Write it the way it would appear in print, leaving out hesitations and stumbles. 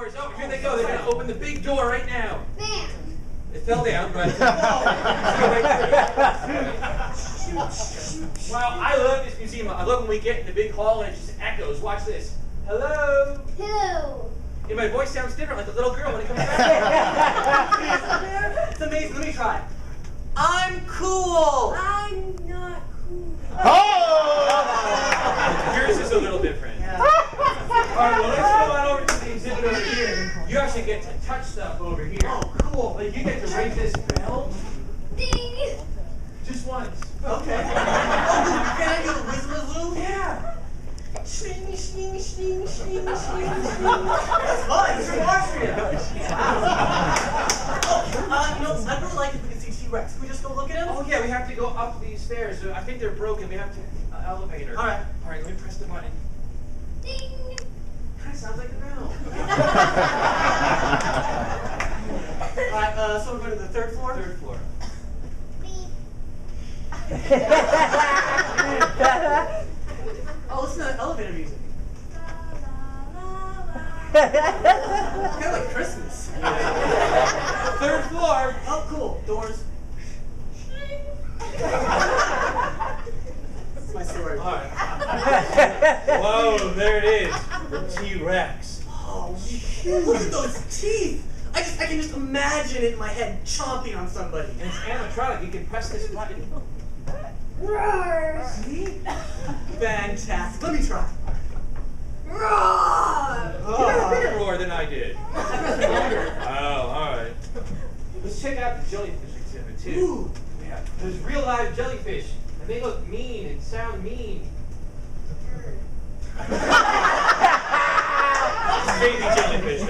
doors. Oh, here they go. They're going to open the big door right now. Bam! It fell down, right? Wow, I love this museum. I love when we get in the big hall and it just echoes. Watch this. Hello. Who? And my voice sounds different, like a little girl when it comes back. It's amazing. Let me try. I'm cool. I'm not cool. Yours is a little different. Yeah. All right, well, let's go on over to the exhibit over here. You actually get to touch stuff over here. Oh, cool. Like you get to ring this bell Ding! just once. Okay. Can I do the whistle? Yeah. Shing, shing, shing, shing, shing, shing. That's fun. It's from Austria. You know, I'd really like if we could see T-Rex. Can we just go look at him? Oh yeah, we have to go up these stairs. So I think they're broken. We have to elevator. All right. All right, let me press the button. Ding! Kind of sounds like a bell. All right. So we're going to the third floor. Third floor. Beep. Oh, listen to that elevator music. La, la, la, Kind of like Christmas. Third floor. Oh, cool. Doors. That's my story. All right. Whoa, there it is. The T-Rex. Oh, look at those teeth. I can just imagine it in my head chomping on somebody. And it's animatronic. You can press this button. Roar! See? Fantastic. Let me try. Roar! You had a bigger roar than I did. Oh, all right. Let's check out the jellyfish exhibit too. Ooh. Yeah. There's real live jellyfish, and they look mean and sound mean. Baby jellyfish.